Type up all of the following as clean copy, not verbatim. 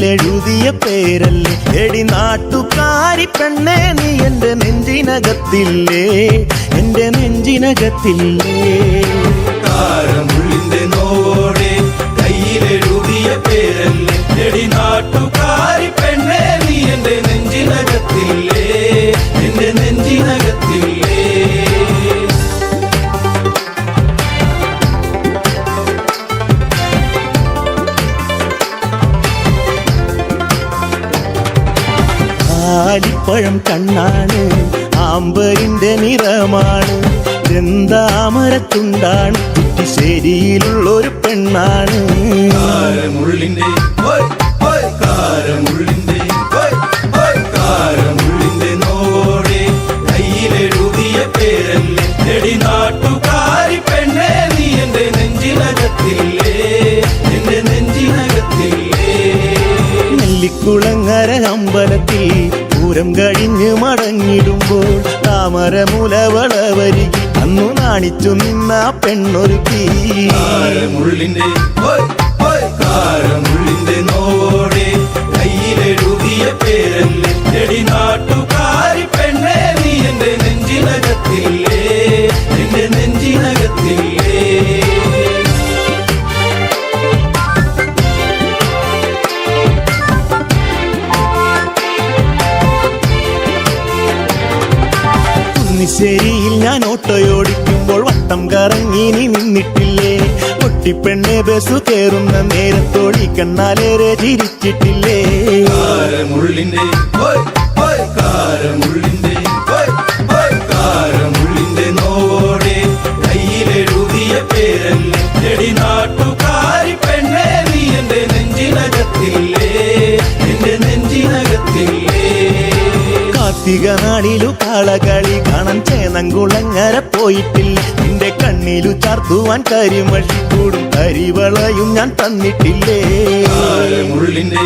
കയ്യിലെഴുതിയ പേരല്ലേ എടി നാട്ടുകാരി പെണ്ണേ നീ എന്റെ നെഞ്ചിനകത്തില്ലേ എന്റെ നെഞ്ചിനകത്തില്ലേ കാരമുള്ളിന്റെ നോവോടെ കയ്യിലെഴുതിയ പേരല്ലേ എടി നാട്ടുകാരി പെണ്ണേ നീ എന്റെ നെഞ്ചിനകത്തില്ലേ എന്റെ നെഞ്ചിനകത്തില്ലേ ആലിപ്പഴം കണ്ണാണ് ആമ്പരിന്റെ നിറമാണ് ചെന്താമരത്തുണ്ടാണ് കുറ്റിശ്ശേരിയിലുള്ളൊരു പെണ്ണാണ് കാരമുള്ളിന്റെ കാരമുള്ളിന്റെ കാരമുള്ളിന്റെ നോവോടെ കയ്യിലെഴുതിയ പേരല്ലേ എടി നാട്ടുകാരി പെണ്ണേ നീ എന്റെ നെഞ്ചിനകത്തില്ലേ എന്റെ നെഞ്ചിനകത്തില്ലേ നെല്ലിക്കുളങ്ങര അമ്പലത്തിൽ പൂരം കഴിഞ്ഞ് മടങ്ങിടുമ്പോൾ താമരമുലവളവരികി അന്നു നാണിച്ചു നിന്ന പെണ്ണൊരുക്കി കാരമുള്ളിന്റെ കാരമുള്ളിന്റെ നോവോടെ കയ്യിലെഴുതിയ പേരല്ലേ എടി നാട്ടുകാരി പെണ്ണേ നീ എന്റെ നെഞ്ചിനകത്തില്ലേ എന്റെ നെഞ്ചിനകത്തില്ലേ കുന്നിശ്ശേരിയിൽ ഞാൻ ഓട്ടോയോടിക്കുമ്പോൾ വട്ടം കറങ്ങി നീ നിന്നിട്ടില്ലേ പൊട്ടിപ്പെണ്ണെ ബസ് കയറുന്ന നേരത്തോടി കണ്ണാലേറെ ചിരിച്ചിട്ടില്ലേ കാരമുള്ളിന്റെ കാരമുള്ളിന്റെ കാരമുള്ളിന്റെ നോവോടെ കയ്യിലെഴുതിയ പേരല്ലേ എടി നാട്ടുകാരി പെണ്ണേ നീ എന്റെ നെഞ്ചിനകത്തില്ലേ എന്റെ നെഞ്ചിനകത്തില്ലേ കാർത്തിക നാളിലു കാളകളി കാണാൻ ചേന്നംകുളങ്ങര പോയിട്ടില്ല നിന്റെ കണ്ണിലു ചാർത്തുവാൻ കരിമഷി കൂടും കരിവളയും ഞാൻ തന്നിട്ടില്ലേ കാരമുള്ളിന്റെ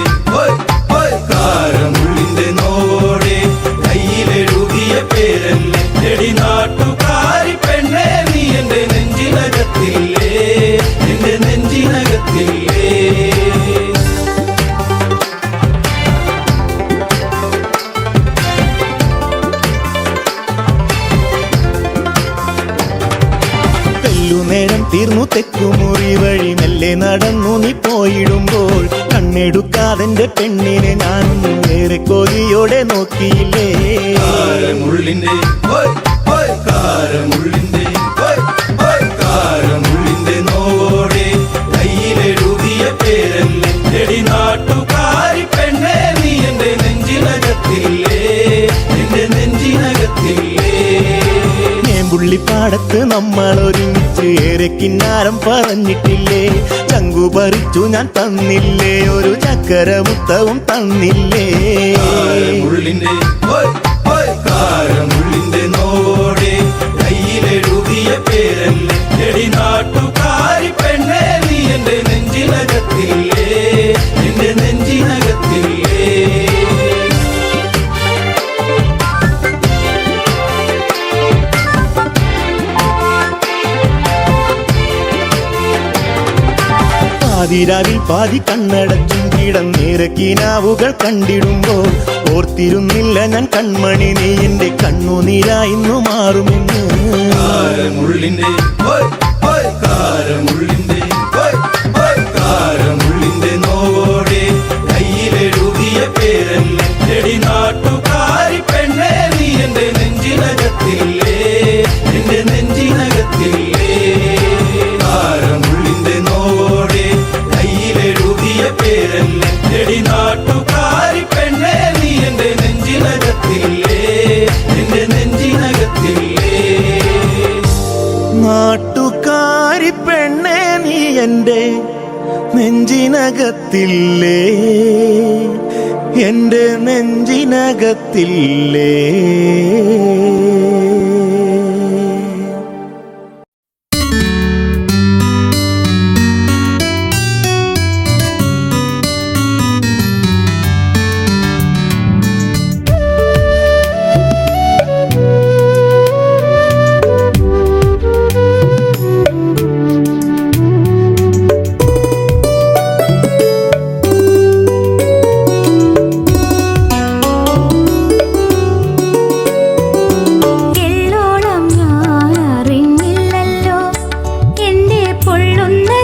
കാരമുള്ളിന്റെ നോവോടെ കയ്യിലെഴുതിയ പേരല്ലേ എടി നാട്ടുകാരി പെണ്ണേ നീ എന്റെ നെഞ്ചിനകത്തില്ലേ എന്റെ നെഞ്ചിനകത്തില്ലേ നേരം തീർന്നു തെക്കുമുറി വഴി മെല്ലെ നടന്നു നീ പോയിടുമ്പോൾ കണ്ണെടുക്കാതെന്റെ പെണ്ണിനെ ഞാനൊന്നും ഏറെ കൊതിയോടെ നോക്കിയില്ലേ കാരമുള്ളിന്റെ കാരമുള്ളിന്റെ കാരമുള്ളിന്റെ നോവോടെ കയ്യിലെഴുതിയ പേരല്ലേ എടി നാട്ടുകാരി പെണ്ണേ നീ എന്റെ നെഞ്ചിനകത്തില്ലേ എന്റെ നെഞ്ചിനകത്തില്ലേ പുള്ളിപ്പാടത്ത് നമ്മൾ ഒരുമിച്ച് ഏറെ കിന്നാരം പറഞ്ഞിട്ടില്ലേ ചങ്കു പറിച്ചു ഞാൻ തന്നില്ലേ ഒരു ചക്കര മുത്തവും തന്നില്ലേ കാരമുള്ളിന്റെ കാരമുള്ളിന്റെ നോവോടെ കയ്യിലെഴുതിയ പേരല്ലേ എടി നാട്ടുകാരി പെണ്ണേ നീ എന്റെ നെഞ്ചിനകത്തില്ലേ എന്റെ നെഞ്ചിനകത്തില്ലേ പാതിരാവിൽ പാതി കണ്ണടച്ചും കിടന്നേരക്കിനാവുകൾ കണ്ടിടുമ്പോൾ ഓർത്തിരുന്നില്ല ഞാൻ കൺമണി നീ എന്റെ കണ്ണുനീരായിന്നു മാറുമെന്ന് കാരമുള്ളിന്റെ കാരമുള്ളിന്റെ കാരമുള്ളിന്റെ നോവോടെ കയ്യിലെഴുതിയ പേരല്ലേ എടി നാട്ടുകാരി പെണ്ണേ നീ എന്റെ നെഞ്ചിനകത്തില്ലേ എന്റെ നെഞ്ചിനകത്തില്ലേ കാരമുള്ളിന്റെ നോവോടെ കയ്യിലെഴുതിയ പേരല്ലേ എടി നാട്ടുകാരി പെണ്ണേ നീ എന്റെ നെഞ്ചിനകത്തില്ലേ എന്റെ നെഞ്ചിനകത്തില്ലേ നാട്ടുകാരി പെണ്ണേ നീ എന്റെ നെഞ്ചിനകത്തില്ലേ എന്റെ നെഞ്ചിനകത്തില്ലേ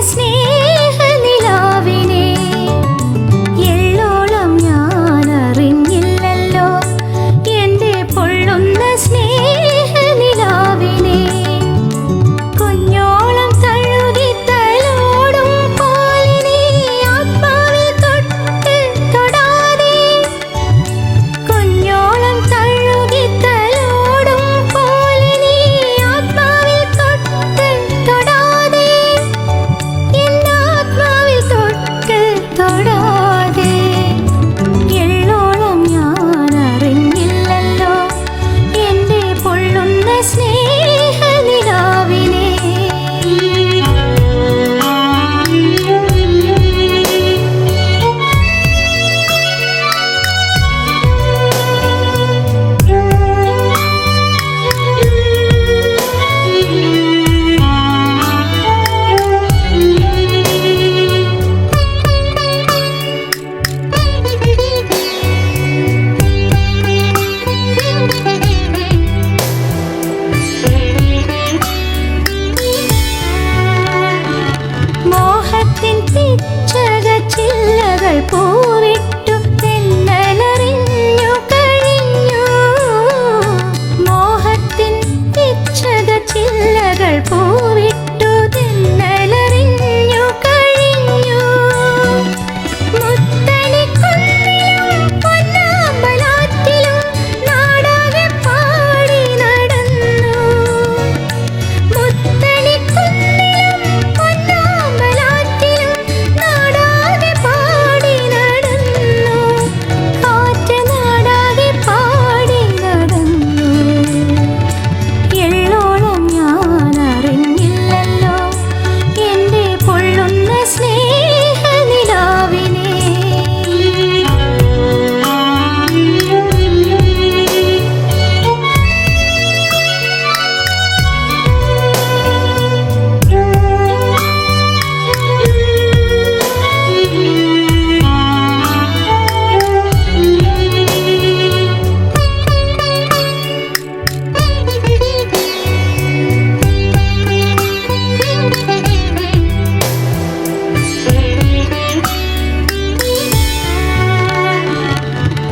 സ്നേഹനിലാവിനെ എള്ളോളം ഞാൻ അറിഞ്ഞില്ലല്ലോ എൻ്റെ പൊള്ളുന്ന സ്നേഹനിലാവിനെ കുഞ്ഞോളം തഴുകി തലോടും പോലെ നീ ആത്മാവിൽ തൊട്ട് തൊടാതെ കുഞ്ഞോളം തഴുകി തലോടും പോലെ നീ ആത്മാവിൽ തൊട്ട് തൊടാതെ എന്നാത്മാവിൽ തൊട്ട് തൊടാതെ എള്ളോളം ഞാൻ അറിഞ്ഞില്ലല്ലോ എൻ്റെ പൊള്ളുന്ന സ്നേഹനിലാവിനെ മോഹത്തിൻ പിച്ചക ചില്ലകൾ പൂവിട്ടു തെന്നലറിഞ്ഞു കഴിഞ്ഞു മോഹത്തിൻ പിച്ചക ചില്ലകൾ പൂവിട്ടു തെന്നലറിഞ്ഞു കഴിഞ്ഞു മുത്തണിക്കുന്നിലും പൊന്നാമ്പലാറ്റിലും നാടാകെ പാടി നടന്നു മുത്തണിക്കുന്നിലും പൊന്നാമ്പലാറ്റിലും നാടാകെ പാടി നടന്നു കാറ്റ് നാടാകെ പാടി നടന്നു എള്ളോളം ഞാൻ അറിഞ്ഞില്ലല്ലോ എൻ്റെ പൊള്ളുന്ന സ്നേഹനിലാവിനെ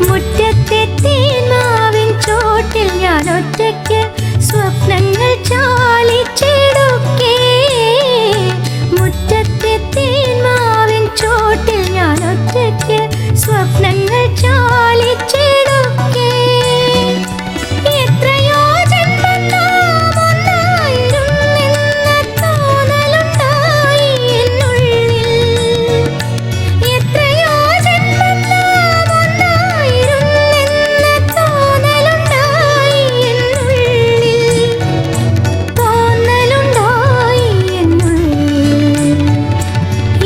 മുറ്റത്തെ തേന്മാവിൻ ചോട്ടിൽ ഞാൻ ഒറ്റയ്ക്ക് സ്വപ്നങ്ങൾ ചാലിച്ചെടുക്കേ മുറ്റത്തെ തേന്മാവിൻ ചോട്ടിൽ ഞാൻ ഒറ്റയ്ക്ക് സ്വപ്നങ്ങൾ ചാലിച്ചെടുക്കേ എത്രയോ ജന്മം നാം ഒന്നായിരുന്നെന്ന തോന്നലുണ്ടായി എന്നുള്ളിൽ എത്രയോ ജന്മം നാം ഒന്നായിരുന്നെന്ന തോന്നലുണ്ടായി എന്നുള്ളിൽ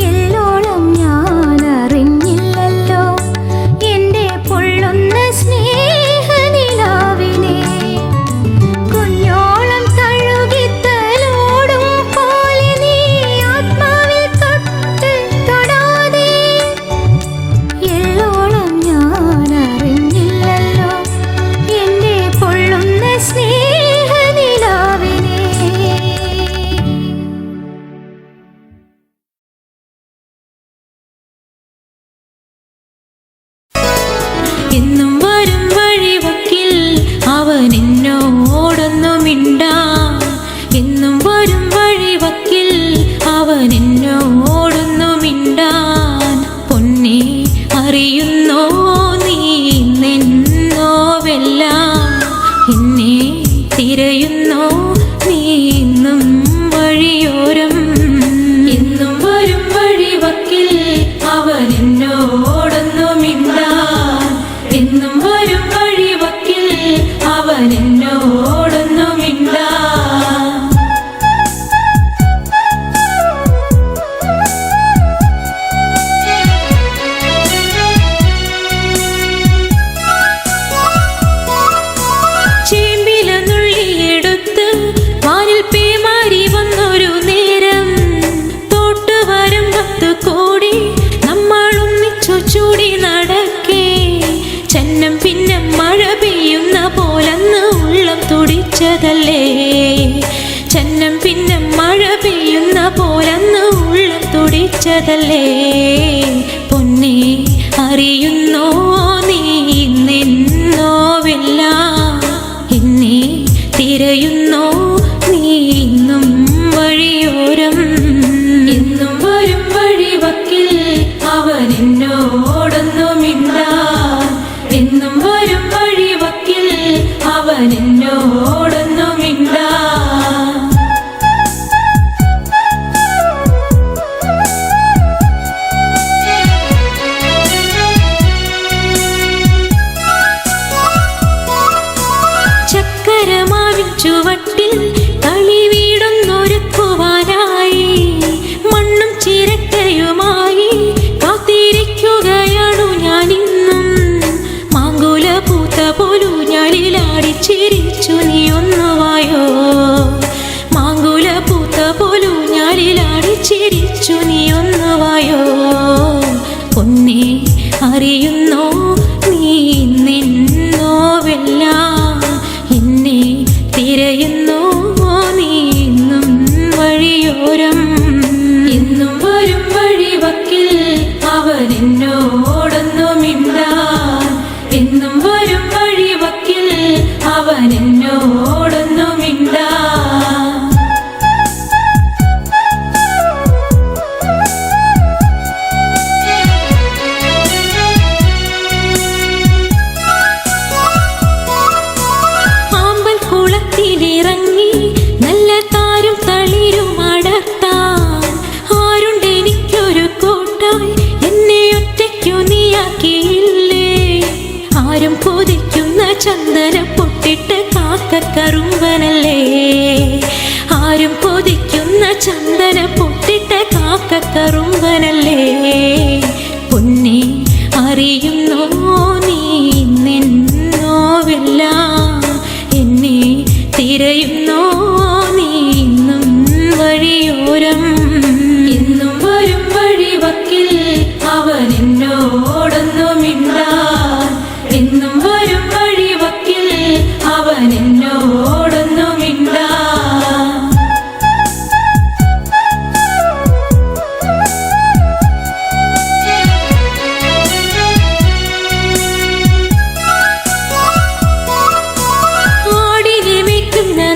എള്ളോളം ഞാൻ അറിഞ്ഞില്ലല്ലോ എൻ്റെ പൊള്ളുന്ന സ്നേഹനിലാവിനെ കുഞ്ഞോളം തഴുകി തലോടും പോലെ നീ ആത്മാവിൽ തൊട്ട് തൊടാതെ എള്ളോളം ഞാൻ അറിഞ്ഞില്ലല്ലോ എൻ്റെ പൊള്ളുന്ന സ്നേഹനിലാവിനെ എന്നും വരും വഴിവക്കിൽ അവൻ എന്നോടൊന്നു മിണ്ടാൻ എന്നും വരും വഴിവക്കിൽ അവൻ എന്നോടൊന്നു മിണ്ടാൻ പൊന്നെ അറിയുന്നോ നീ നിന്നോവെല്ലാം എന്നെ തിരയുന്നോ നീ ഇന്നും വഴിയോരം എന്നും വരും വഴിവക്കിൽ അവൻ എന്നോടൊന്നു മിണ്ടാൻ എന്നും വരും വഴിവക്കിൽ അവൻ എന്നോടൊന്നു മിണ്ടാൻ ചേമ്പില നുള്ളിയെടുത്ത് വാനിൽ പേമാരി വന്നൊരു നേരം തോട്ടുവരും 10 കോടി നമ്മൾ ഒന്നിച്ചു ചൂടി നടക്കേ ചന്നം പിന്നെ മഴ പെയ്യുന്ന പോലന്ന് ഉള്ളം തുടിച്ചതല്ലേ ചന്നം പിന്നെ മഴ പെയ്യുന്ന പോലന്ന് ഉള്ളം വെച്ചതല്ലേ പൊന്നെ അറിയുന്നോ നീ നിന്നോവെല്ലാം എന്നെ തിരയുന്നോ നീ ഇന്നും വഴിയോരം എന്നും വരും വഴിവക്കിൽ അവൻ എന്നോടൊന്നുമിണ്ടാ എന്നും വരും വഴിവക്കിൽ അവൻ എന്നോടൊന്നുമിണ്ടാ ചക്കരമാവിൻ ചുവട്ടിൽ കളി വീടൊന്നൊരുക്കുവാനായി മണ്ണും ചിരട്ടയുമായി കാത്തിരിക്കുകയാണു ഞാനിന്നും മാങ്കുല പൂത്ത പോലു ഞാലിലാടി ചിരിച്ചു നീ ഒന്നുവായോ മാങ്കുല പൂത്ത പോലു ഞാലിലാടി ചിരിച്ചു നീ ഒന്നുവായോ പൊന്നെ അറിയുന്നോ നീ നിന്നോവെല്ലാം എന്നെ തിരയുന്നോ നീ ഇന്നും വഴിയോരം എന്നും വരും വഴിവക്കിൽ അവൻ എന്നോടൊന്നുമിണ്ടാ എന്നും വരും വഴിവക്കിൽ അവൻ എന്നോടൊന്നുമിണ്ടാ ിറങ്ങി നല്ല താരും തളിരും അടർത്താൻ ആരുണ്ടെനിക്കൊരു കോട്ടായി എന്നെ ഒറ്റയ്ക്കു നീയാക്കിയില്ലേ ആരും കൊതിക്കുന്ന ചന്ദന പൊട്ടിട്ട് കാക്കക്കറുമ്പനല്ലേ ആരും കൊതിക്കുന്ന ചന്ദന പൊട്ടിട്ട് കാക്കക്കറുമ്പനല്ലേ പൊന്നെ അറിയുന്നോ നീ നിന്നോവെല്ലാം എന്നെ തിരയുന്നോ നീ ഇന്നും വഴിയോരം എന്നും വരും വഴിവക്കിൽ അവൻ എന്നോടൊന്നുമിണ്ടാ എന്നും വരും വഴിവക്കിൽ അവൻ എന്നോടൊന്നുമിണ്ടാ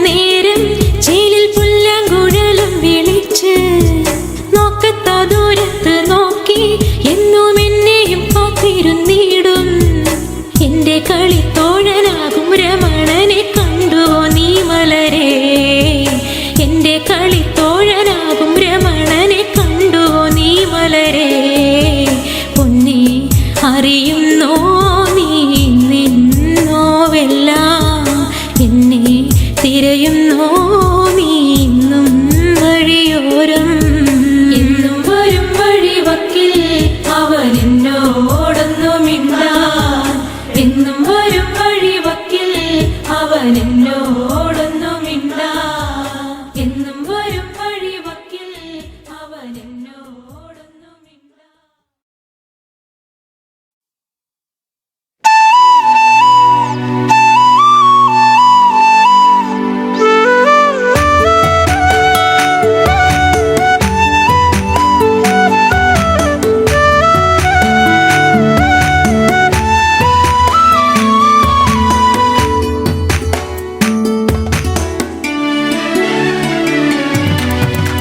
നേരം ചേലിൽ പുല്ലാങ്കുഴലും വിളിച്ച് നോക്കത്താ ദൂരത്ത് നോക്കി എന്നും എന്നെയും കാത്തിരുന്നിടും എന്റെ കളിത്തോഴനാകും രമണനെ കണ്ടുവോ നീ മലരേ എന്റെ കളിത്തോഴനാകും രമണനെ കണ്ടുവോ നീ മലരേ പൊന്നെ അറിയുന്നോ നീ നിന്നോവെല്ലാം എന്നെ തിരയുന്നോ നീ ഇന്നും വഴിയോരം എന്നും വരും വഴിവക്കിൽ അവൻ എന്നോടൊന്നുമിണ്ടാ എന്നും വരും വഴിവക്കിൽ അവൻ എന്നോടൊന്നുമിണ്ടാ എന്നും വരും വഴിവക്കിൽ അവൻ എന്നോടൊന്നുമിണ്ടാ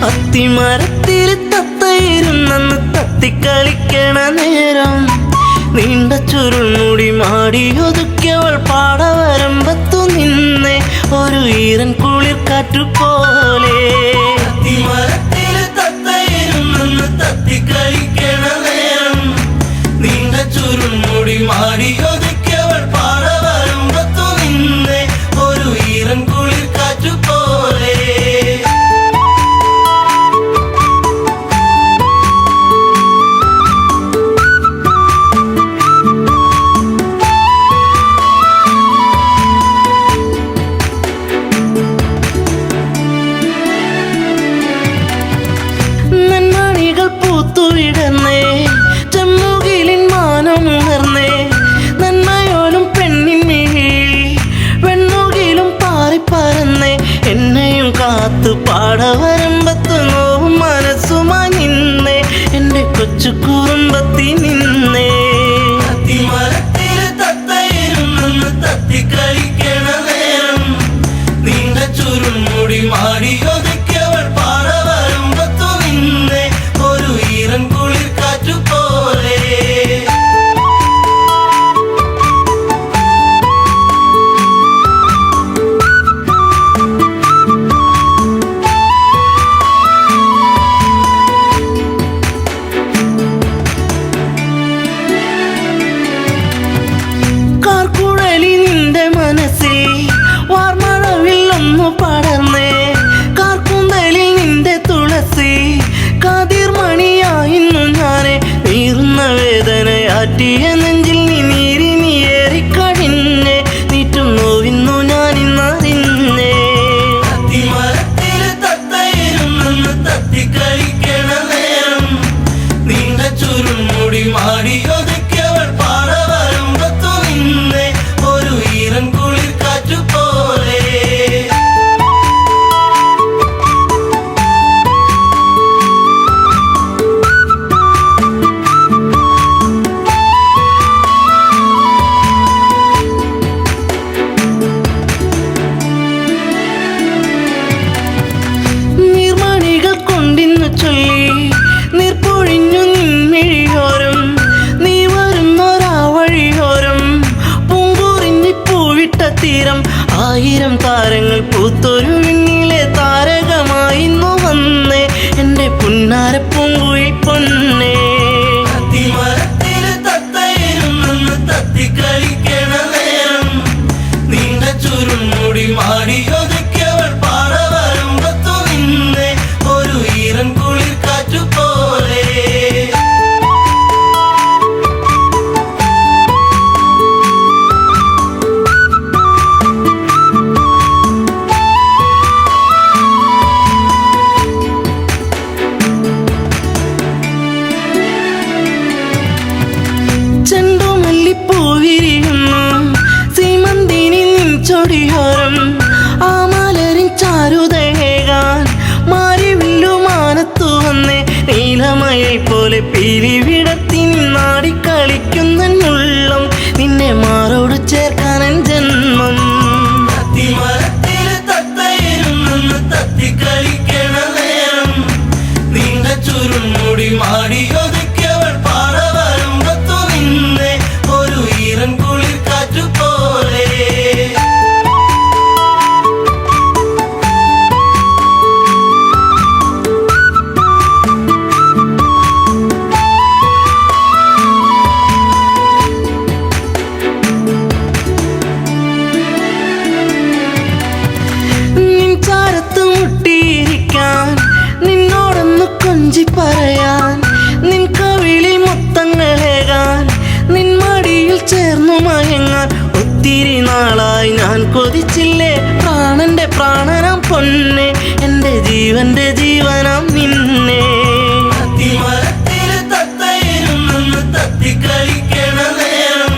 അത്തിമരത്തിൽ തത്തയിരുന്നെന്ന് തത്തിക്കളിക്കണ നേരം നീണ്ട ചുരുൾമുടി മാടിയൊതുക്കിയവൾ പാടവരമ്പത്തു നിന്നെ ഒരു ഈറൻ കുളിർ കാറ്റുപോലെ അത്തിമരത്തിൽ തത്തയിരുന്നെന്ന് തത്തിക്കളിക്കണ നേരം നീണ്ട ചുരുൾമുടി മാടിയൊതുക്കിയവൾ പാടവരമ്പത്തു നിന്നെ ഒരു ഈറൻ കുളിർ കാറ്റുപോലെ പൊട്ടിയ നെഞ്ചിൽ നീ നീരിനി ഏറിക്കഴിഞ്ഞേ നീറ്റും നോവിന്നു ഞാനിന്നറിഞ്ഞേ അത്തിമരത്തില് തത്തയിരുന്നെന്ന് തത്തിക്കളിക്കണ നേരം നീണ്ട ചുരുൾമുടി മാടിയൊതുക്കിയവൾ പാടവരമ്പത്തു നിന്നെ ഒരു ഈറൻ കുളിർ കാറ്റുപോലെ നീർമണികൾ കൊണ്ടിന്നു ചൊല്ലി നീർപ്പൊഴിഞ്ഞു നിൻമിഴിയോരം നീ വരുന്നൊരാ വഴിയോരം പൂങ്കുറിഞ്ഞി പൂവിട്ട തീരം ആയിരം താരങ്ങൾ പൂത്തൊരു വിണ്ണിലെ താരകമായിന്നു വന്നേ എൻ്റെ പുന്നാര പൂങ്കുയിൽ പൊന്നേ അത്തിമരത്തില് തത്തയിരുന്നെന്ന് തത്തിക്കളിക്കണ നേരം നീണ്ട ചുരുൾമുടി മാടിയൊതുക്കിയവൾ പാടവരമ്പത്തു നിന്നെ ഒരു ഈറൻ കുളിർ കാറ്റുപോലെ ചെണ്ടുമല്ലിപ്പൂവിരിയുന്നു സീമന്തിനി നിൻ ചൊടിയോരം ആ മലരിൻ ചാരുതയേകാൻ മാരിവില്ലുമാനത്തു വന്നേ നീലമയിൽ പോലെ പീലി വിടത്തി നിന്നാടിക്കളിക്കുന്നുള്ളം നിന്നെ മാറോട് ചേർക്കാനൻ ജന്മം അത്തിമരത്തില് തത്തയിരുന്നെന്ന് തത്തിക്കളിക്കണ നേരം നീണ്ട ചുരുൾമുടി മാടിയൊതുക്കിയവൾ പാടവരമ്പത്തു നിന്നെ ഒരു ഈറൻ കുളിർ കാറ്റുപോലെ നിൻ ചാരത്ത് മുട്ടിയിരിക്കാൻ നിന്നോടൊന്ന് കൊഞ്ചി പറയാൻ നിൻ കവിളിൽ മുത്തങ്ങളേകാൻ നിൻ മടിയിൽ ചേർന്നു മയങ്ങാൻ ഒത്തിരി നാളായി ഞാൻ കൊതിച്ചില്ലേ പ്രാണന്റെ പ്രാണനാം പൊന്നെ എൻ്റെ ജീവന്റെ ജീവനാം നിന്നെ അത്തിമരത്തില് തത്തയിരുന്നെന്ന് തത്തിക്കളിക്കണ നേരം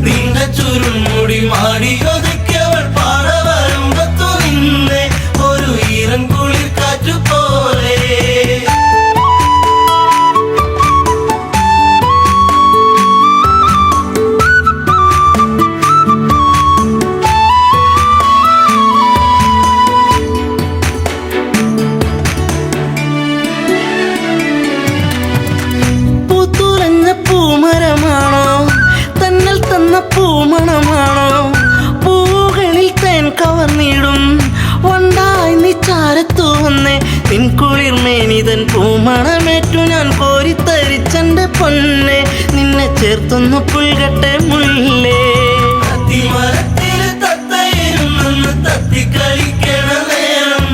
നീണ്ട ചുരുൾമുടി മാടിയൊതുക്കിയവൾ പാടവരമ്പത്തു നിന്നെ ഒരു ഈറൻ കുളിർ കാറ്റുപോലെ പൂത്തുലഞ്ഞ പൂമരമാണോ തന്നൽ തന്ന പൂമണമാണോ പൂകളിൽ തേൻ കവർന്നിടും വണ്ടായി നീ ചാരത്തു വന്നേ നിൻ കുളിർമേനിതൻ പൂമണമേറ്റു ഞാൻ കോരിത്തരിച്ചെന്റെ പൊന്നെ നിന്നെ ചേർത്തൊന്നു പുൽകട്ടെ മുല്ലേ അത്തിമരത്തില് തത്തയിരുന്നെന്ന് തത്തിക്കളിക്കണ നേരം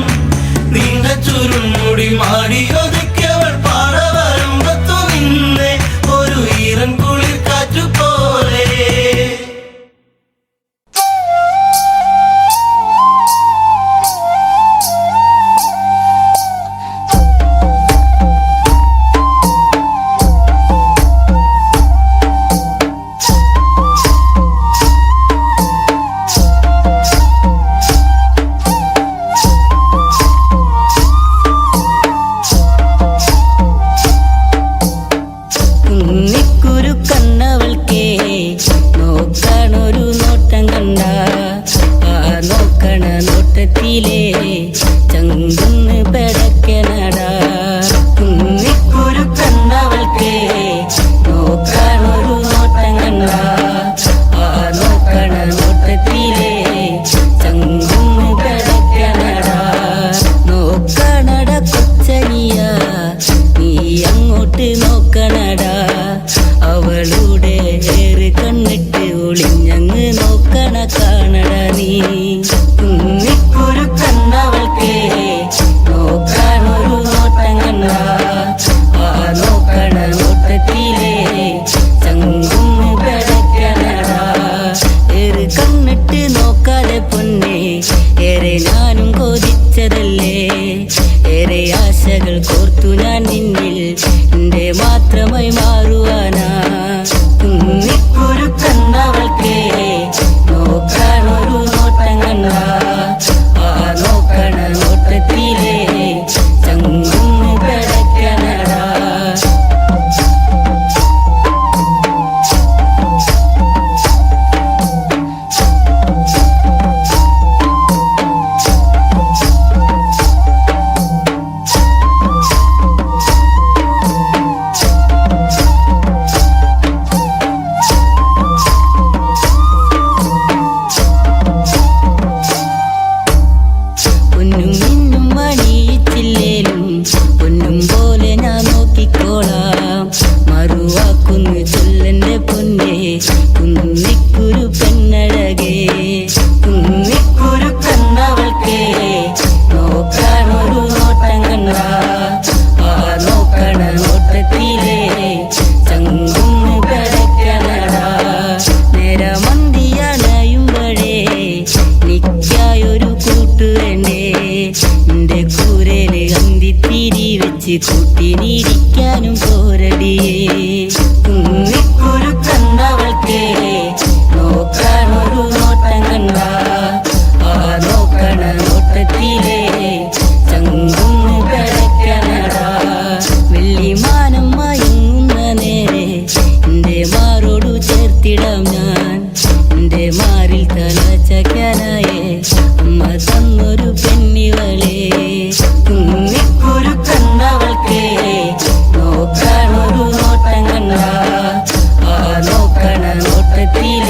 നീണ്ട ചുരുൾമുടി മാടിയൊതുക്കിയവൾ പാടവരമ്പത്തു നിന്നെ ഒരു ഈറൻ കുളിർ കാറ്റുപോലെ കുന്നിക്കുരു കണ്ണവൾക്കേ നോക്കണൊരു നോട്ടം കണ്ട ആ നോക്കണ നോട്ടത്തിലേ ചങ്കുന്ന് പെടക്കനടാ കുന്നിക്കുരു കണ്ണവൾക്കേ നോക്കണൊരു നോട്ടം കണ്ട ആ നോക്കണ നോട്ടത്തിലേ ചങ്കുന്ന് പെടക്കനടാ നോക്കണട കൊച്ചനിയ നീ അങ്ങോട്ട് നോക്കണടാ അവളുടെ ഏറ് കണ്ണിട്ട് ഒളിഞ്ഞങ്ങ് നോക്കണ കാണട നീ കുന്നിക്കുരു കണ്ണവൾക്കേ നോക്കാനൊരു നോട്ടം കണ്ട ആ നോക്കണ നോട്ടത്തിലേ ചങ്ക ഞാൻ നിന്നിൽ എന്റെ മാത്രമായി മാറുവാനാ. കുന്നിക്കുരു കണ്ടവൾക്കേ നോക്കാനൊരു നോട്ടം കണ്ട, ആ നോക്കണ നോട്ടത്തിലേ ചങ്കുന്ന് കിടക്കണടാ. പൊന്നും മിന്നും മണിയിച്ചില്ലേലും പൊന്നും പോലെ ഞാൻ നോക്കിക്കോളാം. മറുവാക്കുന്നു ചൊല്ലന്റെ പൊന്നേ കുന്നിക്കുരു പെണ്ണഴകേ. കുന്നിക്കുരു കണ്ടവൾക്കേ നോക്കാനൊരു നോട്ടം കണ്ട, ആ നോക്കണ നോട്ടത്തിലേ ചങ്കുന്ന് കിടക്കണടാ. നേരമന്തിയണയുമ്പഴേ നിക്കായൊരു കൂട്ടു വേണ്ടേ, എന്റെ കൂരയില് അന്തിത്തിരി വെച്ച് കൂട്ടിനിരിക്കാനും പോരടിയേ. കുന്നിക്കുരു കണ്ടവൾക്കേ നോക്കാനൊരു നോട്ടം കണ്ട, ആ നോക്കണ നോട്ടത്തിലേ ചങ്കുന്ന് കിടക്കണടാ. വെള്ളിമാനം മയങ്ങുന്ന നേരെ എന്റെ മാറോടു ചേർത്തിടാം ഞാൻ, എന്റെ മാറിൽ തല ചക്കാനായേ അമ്മ തന്നൊരു പെണ്ണിവളേ. കുന്നിക്കുരു കണ്ടവൾക്കേ നോക്കാനൊരു നോട്ടം കണ്ട, ആ നോക്കണ നോട്ടത്തിൽ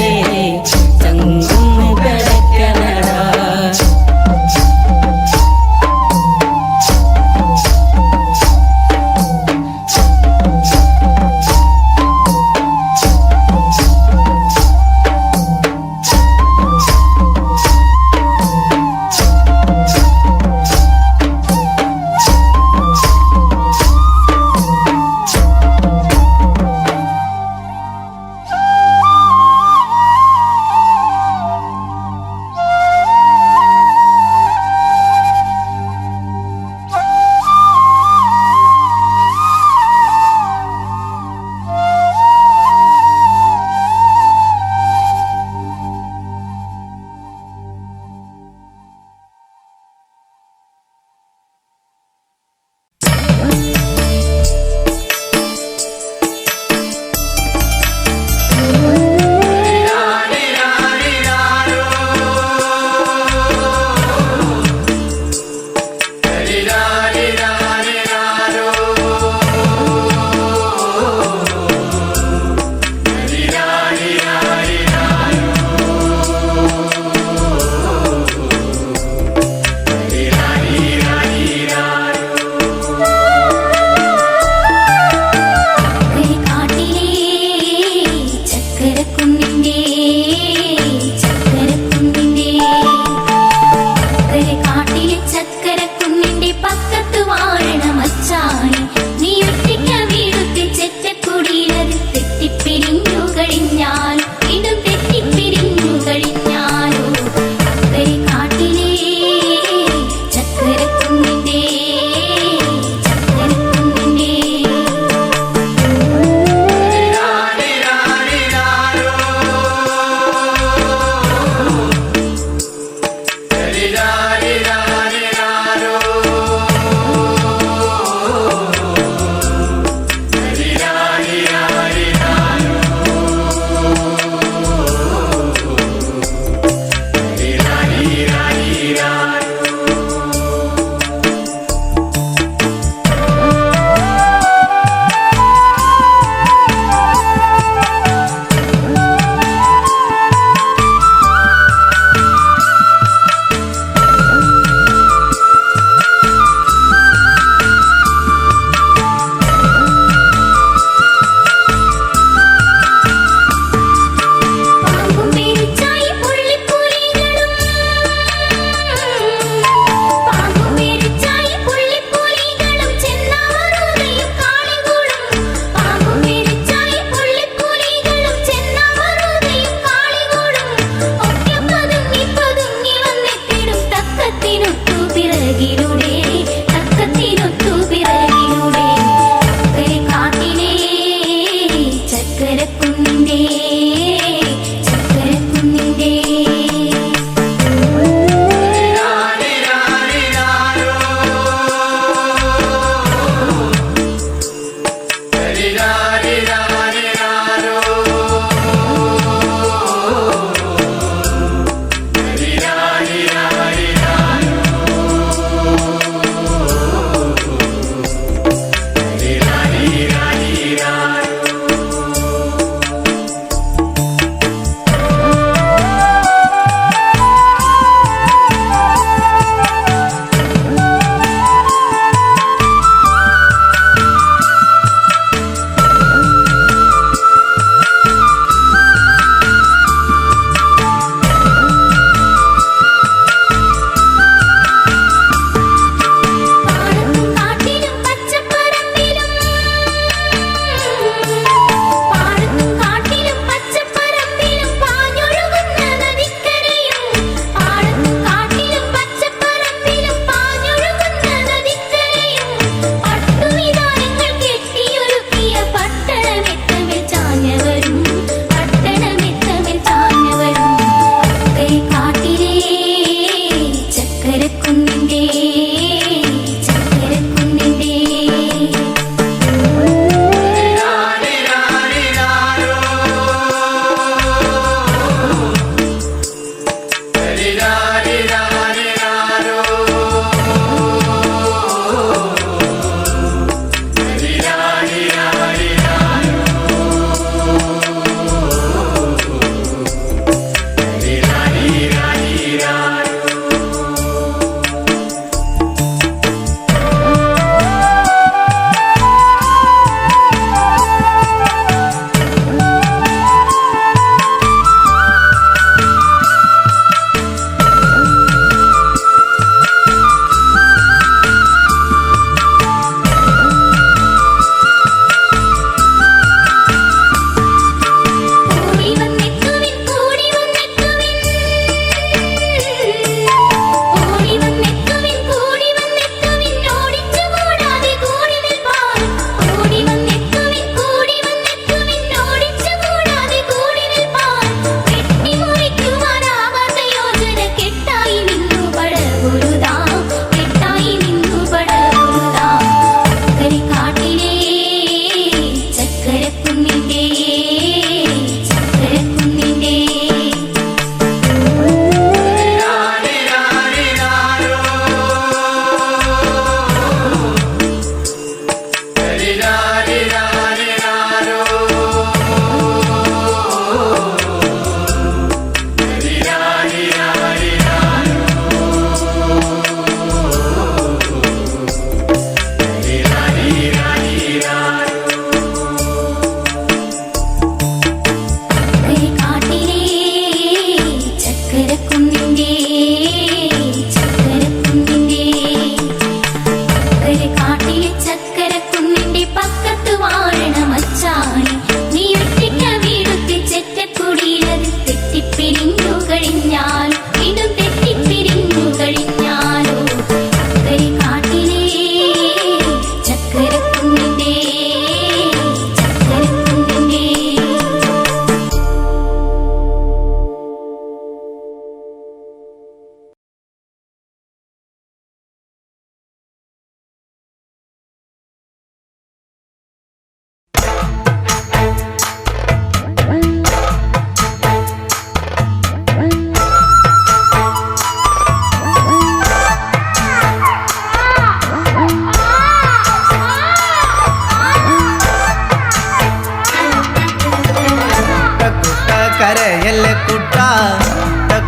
കരയല്ലേ കുട്ട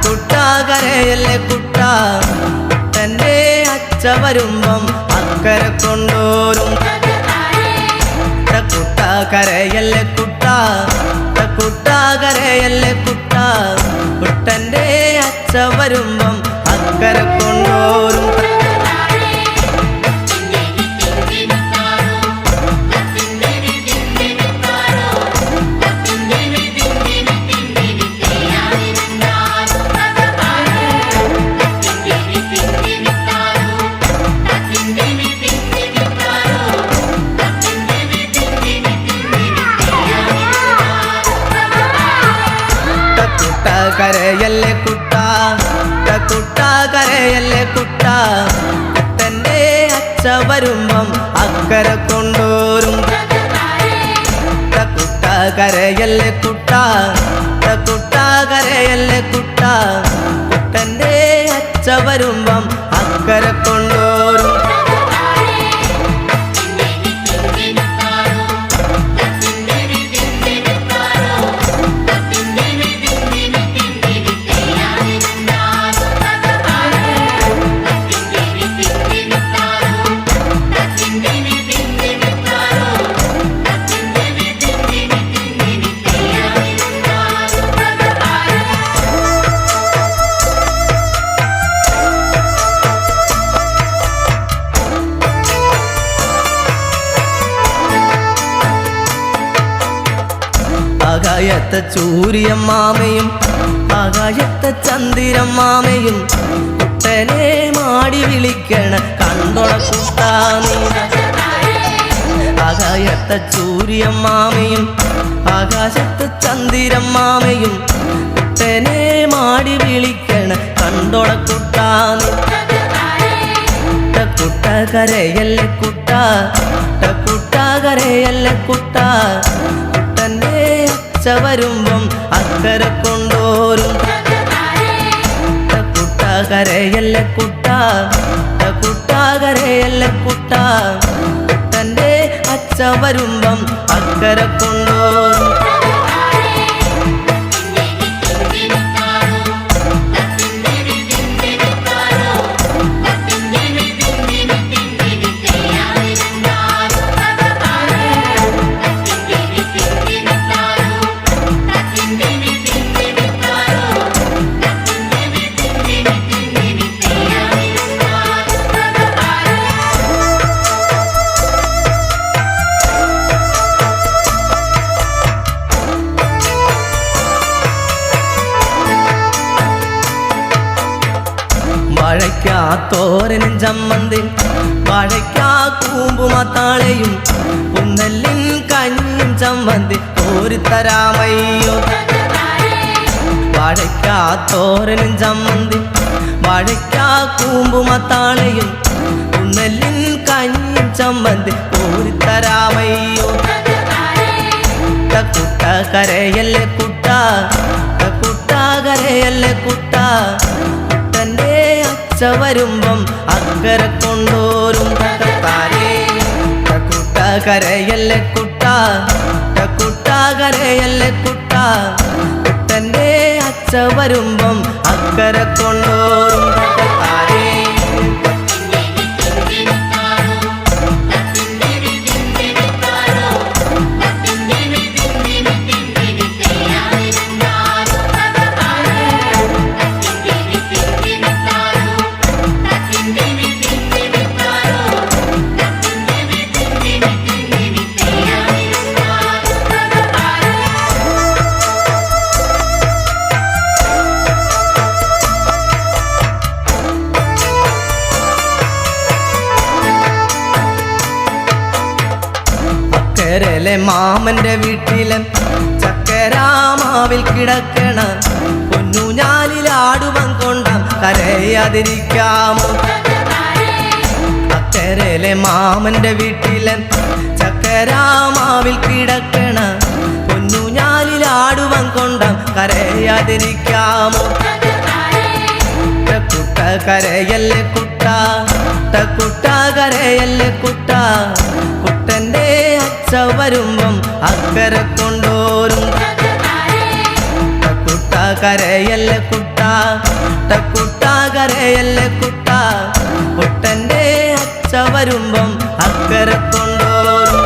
കുട്ട കരയല്ലേ കുട്ട തൻ്റെ അച്ഛ വരുമ്പം അക്കരെ കൊണ്ടോരും കുട്ട കരയല്ലേ കുട്ട കുട്ട കരയല്ലേ കുട്ട കുട്ടൻ്റെ അച്ഛ വരുമ്പം അക്കരെ കൊണ്ടോരും കരയല്ലേ കുട്ട കുട്ട കരയല്ലേ കുട്ട കുട്ടൻ്റെ അച്ഛ വരുമ്പം അക്കരെ കൊണ്ടോരും കുട്ട കരയല്ലേ കുട്ട കുട്ട കരയല്ലേ കുട്ട കുട്ടൻ്റെ അച്ഛ വരുമ്പം അക്കരെ കൊണ്ടോരും ആകായത്തെ ചൂര്യമ്മാമയും ആകാശത്തെ ചന്ദ്രമ്മാമയും കുട്ടനെ മാടി വിളിക്കണ കണ്ടോണ കുട്ടാ നീ ആകായത്തെ ചൂര്യമ്മാമയും ആകാശത്തെ ചന്ദ്രമ്മാമയും കുട്ടനെ മാടി വിളിക്കണ കണ്ടോണ കുട്ടാ നീ കുട്ട കരയല്ലേ കുട്ട കുട്ട കരയല്ലേ കുട്ട കുട്ടൻ്റെ അച്ഛ വരുമ്പം അക്കരെ കൊണ്ടോരും കുട്ട കരയല്ലേ കുട്ട കുട്ട കരയല്ലേ കുട്ട കുട്ടൻ്റെ അച്ഛ വരുമ്പം അക്കരെ കൊണ്ടോരും വാഴയ്ക്കാ തോരനും ചമ്മന്തി വാഴയ്ക്കാ കൂമ്പുമത്താളയും പുന്നല്ലിൻ കഞ്ഞിയും ചമ്മന്തി കോരിത്തരാമയ്യോ വാഴയ്ക്കാ തോരനും ചമ്മന്തി വാഴയ്ക്കാ കൂമ്പുമത്താളയും പുന്നല്ലിൻ കഞ്ഞിയും ചമ്മന്തി കോരിത്തരാമയ്യോ കുട്ട കരയല്ലേ കുട്ട കുട്ട കരയല്ലേ കുട്ട കുട്ടൻ്റെ അച്ഛ വരുമ്പം അക്കരെ കൊണ്ടോരും കുട്ട കരയല്ലേ കുട്ട കുട്ട കരയല്ലേ കുട്ട കുട്ടൻ്റെ അച്ഛ വരുമ്പം അക്കരെ കൊണ്ടോരും ചക്കരയിലെ മാമന്റെ വീട്ടിലെ ചക്കരാമാവിൽ കിടക്കണ പൊന്നുഞാലിലാടുവൻ കൊണ്ടാം കരയാതിരിക്കാമോ അക്കരയിലെ മാമന്റെ വീട്ടിലെ ചക്കരാമാവിൽ കിടക്കണ പൊന്നുഞാലിലാടുവൻ കൊണ്ടാം കരയാതിരിക്കാമോ കുട്ട കരയല്ലേ കുട്ട കുട്ട കരയല്ലേ കുട്ട കുട്ടൻ്റെ അച്ഛ വരുമ്പം അക്കരെ കൊണ്ടോരും കരയല്ലേ കുട്ട കുട്ട കരയല്ലേ കുട്ട കുട്ടൻ്റെ അച്ഛ വരുമ്പം അക്കരെ കൊണ്ടോരും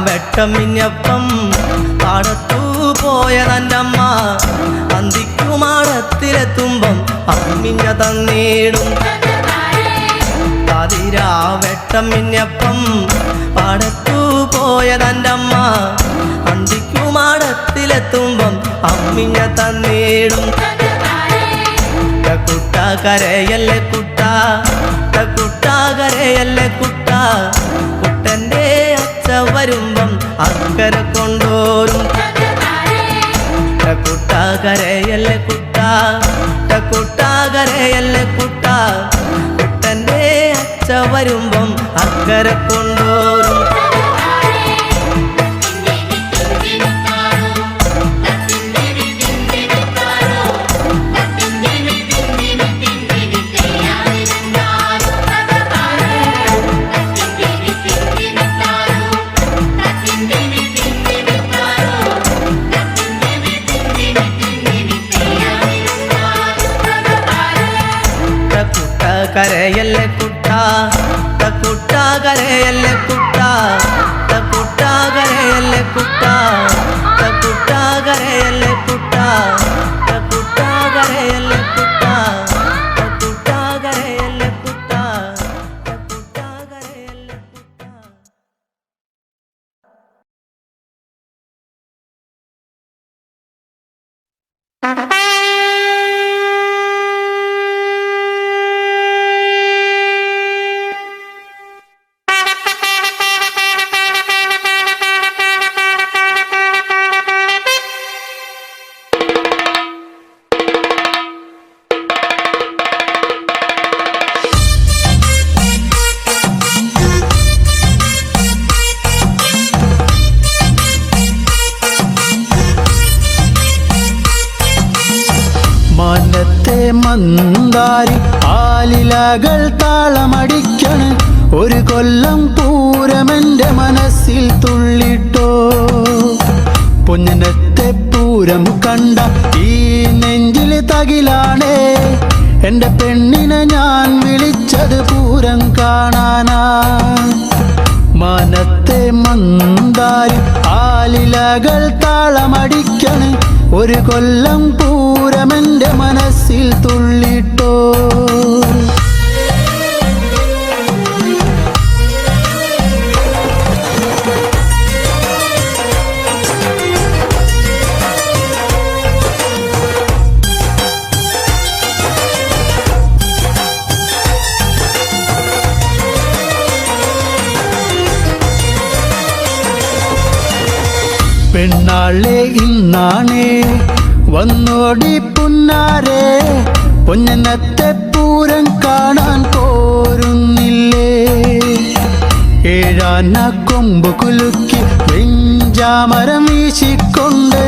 വെട്ടം മിന്നപ്പം പാടത്തു പോയതൻ്റമ്മ അന്തിക്കുമാടത്തിലെത്തുമ്പം അമ്മിഞ്ഞ തന്നീടും വെട്ടം മിന്നപ്പം പാടത്തു പോയതൻ്റമ്മ അന്തിക്കുമാടത്തിലെത്തുമ്പം അമ്മിഞ്ഞ തന്നീടും കുട്ട കരയല്ലേ കുട്ട കുട്ട കരയല്ലേ കുട്ട കുട്ടൻ്റെ അച്ഛ വരുമ്പം അക്കരെ കൊണ്ടോരും കുട്ട കരയല്ലേ കുട്ട കുട്ട കരയല്ലേ കുട്ട കുട്ടൻ്റെ അച്ഛ വരുമ്പം അക്കരെ കൊണ്ടോരും കരയല്ലേ കുട്ട കുട്ട കരയല്ലേ കുട്ട കുട്ട കരയല്ലേ കുട്ട കുട്ട കരയല്ലേ കുട്ട കുട്ട കരയല്ലേ കുട്ട കുട്ട കരയല്ലേ കുട്ട കുട്ട കരയല്ലേ കുട്ട മന്ദാരി ആലിലകൾ താളമടിക്കണ് ഒരു കൊല്ലം പൂരമെന്റെ മനസ്സിൽ തുള്ളിട്ടോ പൊന്നനത്തെ പൂരം കണ്ട ഈ നെഞ്ചിൽ തകിലാണേ എന്റെ പെണ്ണിനെ ഞാൻ വിളിച്ചത് പൂരം കാണാനാ മാനത്തെ മന്ദാരി ആലിലകൾ താളമടിക്കണ് ഒരു കൊല്ലം പൂരമെന്റെ മനസ്സിൽ തുള്ളിട്ടോ പെണ്ണാളെ ഇന്നാണേ വന്നോടി പുന്നാരെ പൊന്നനത്തെ പൂരം കാണാൻ പോരുന്നില്ലേ ഏഴാന കൊമ്പ് കുലുക്കി വെഞ്ചാമരം വീശിക്കൊണ്ട്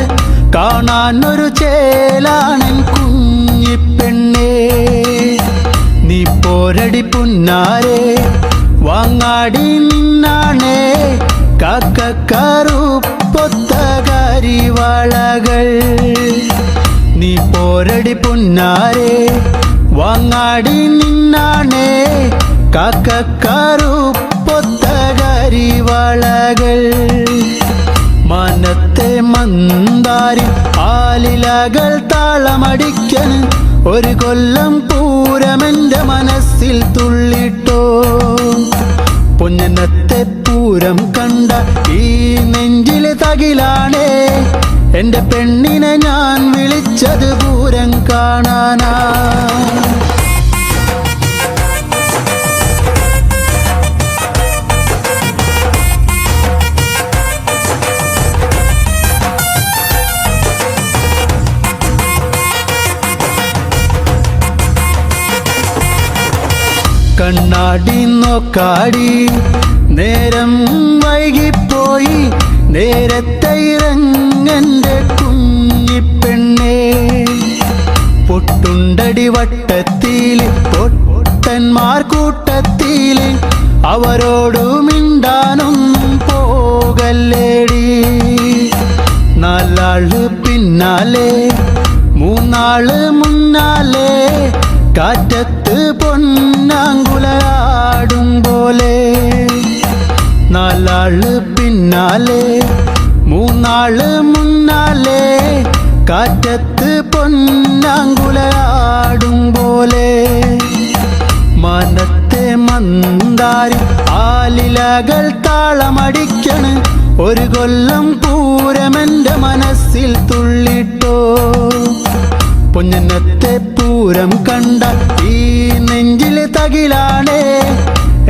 കാണാൻ ഒരു ചേലാണൻ കുഞ്ഞിപ്പെണ്ണേ നീ പോരടി പുന്നാരെ വാങ്ങാടി നിന്നാണേ കാക്കക്കറുപ്പൊത്ത കരിവാളകൾ നീ പോരടി പുന്നാരെ വാങ്ങാടി നിന്നാണേ കാക്കക്കറുപ്പൊത്ത കരിവാളകൾ മാനത്തെ മന്ദാരി ആലിലകൾ താളമടിക്കൻ ഒരു കൊല്ലം പൂരമെന്റെ മനസ്സിൽ തുള്ളിട്ടോ പൊന്നനത്തെ പൂരം കണ്ട ഈ നെഞ്ചിലെ തകിലാണേ എന്റെ പെണ്ണിനെ ഞാൻ വിളിച്ചത് പൂരം കാണാനാ കണ്ണാടി നോക്കാടി നേരം വൈകിപ്പോയി നേരത്തെ ഇറങ്ങന്റെ കുഞ്ഞിപ്പെണ്ണേ പൊട്ടുണ്ടടി വട്ടത്തിൽ പൊട്ടന്മാർ കൂട്ടത്തിൽ അവരോടു മിണ്ടാനൊന്നും പോകല്ലേടി നാലാള് പിന്നാലെ മൂന്നാള് മുന്നാലെ കാറ്റത്ത് പൊന്നാങ്കുലയാടും പോലെ നാലാള് പിന്നാലെ മൂന്നാള് മുന്നാലെ കാറ്റത്ത് പൊന്നാങ്കുലയാടും പോലെ മനത്തെ മന്ദാരി ആലിലകൾ താളമടിക്കണ് ഒരു കൊല്ലം പൂരമെന്റെ മനസ്സിൽ തുള്ളിട്ടോ പൊന്നത്തെ പൂരം കണ്ട ഈ നെഞ്ചില് തകിലാണേ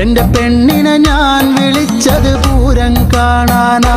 എന്റെ പെണ്ണിനെ ഞാൻ വിളിച്ചത് പൂരം കാണാനാ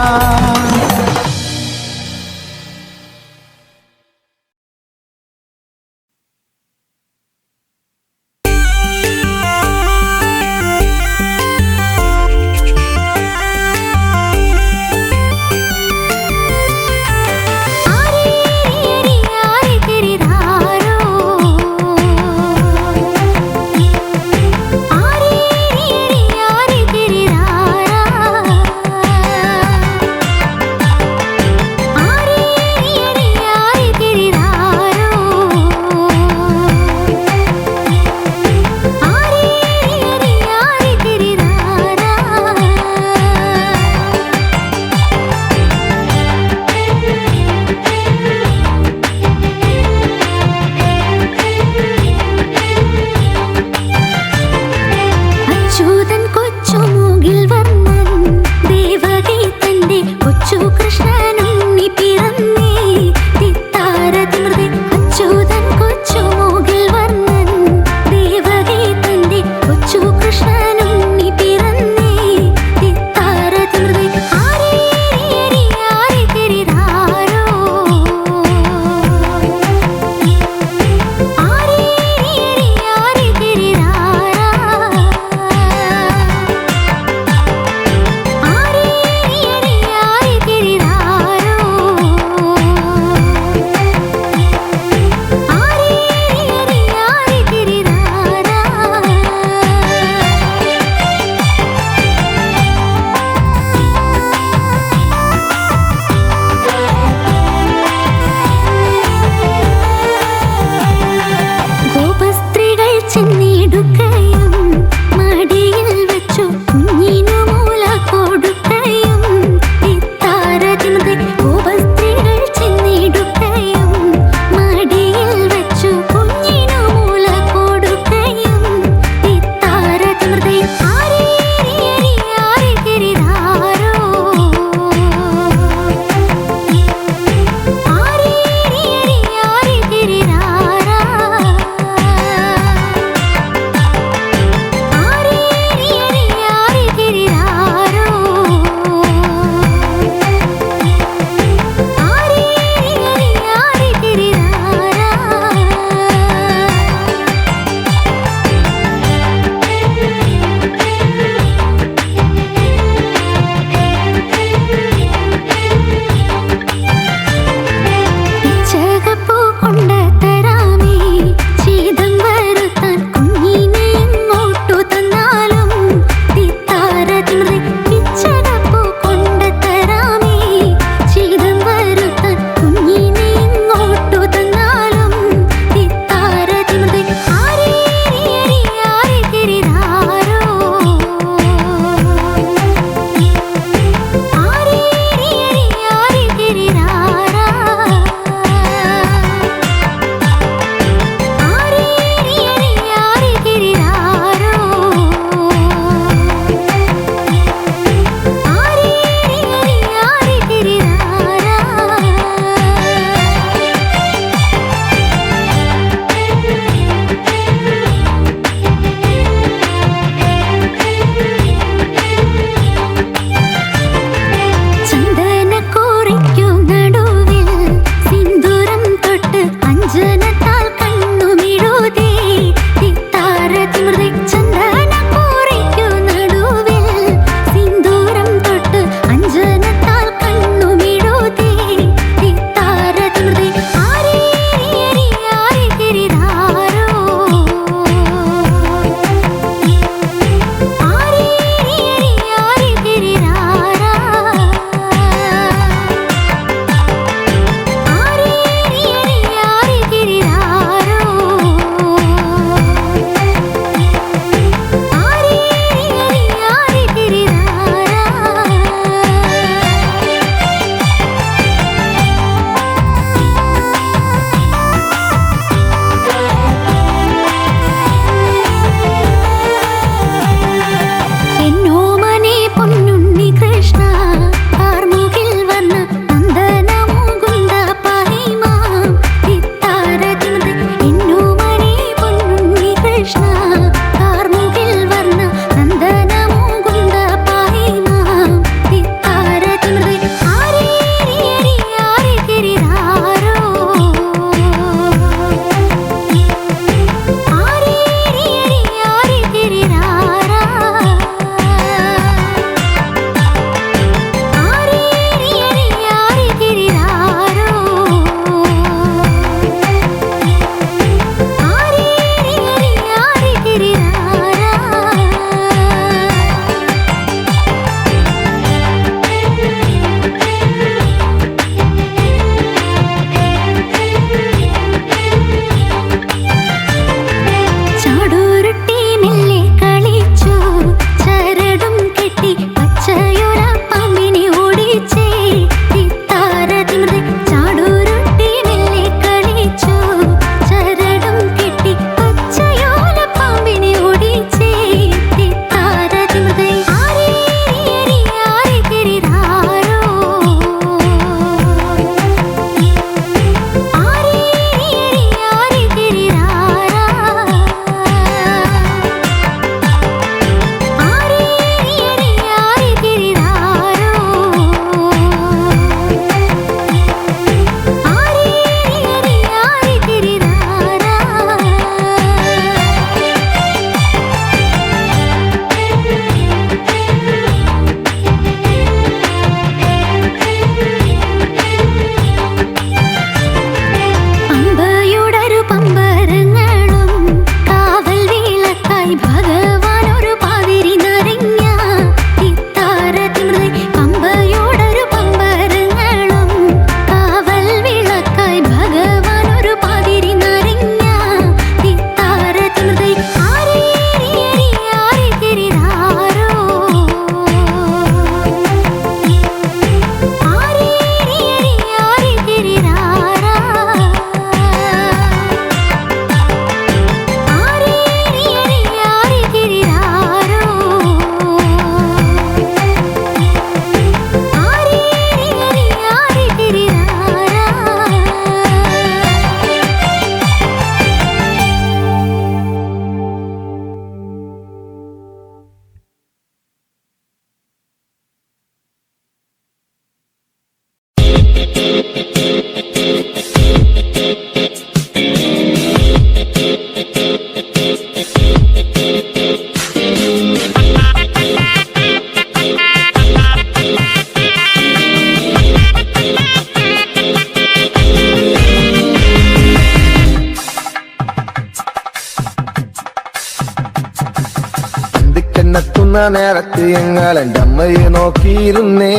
അന്തിക്കണ്ണെത്തുന്ന നേരത്ത് ഞങ്ങൾ എൻ്റെ അമ്മയെ നോക്കിയിരുന്നേ.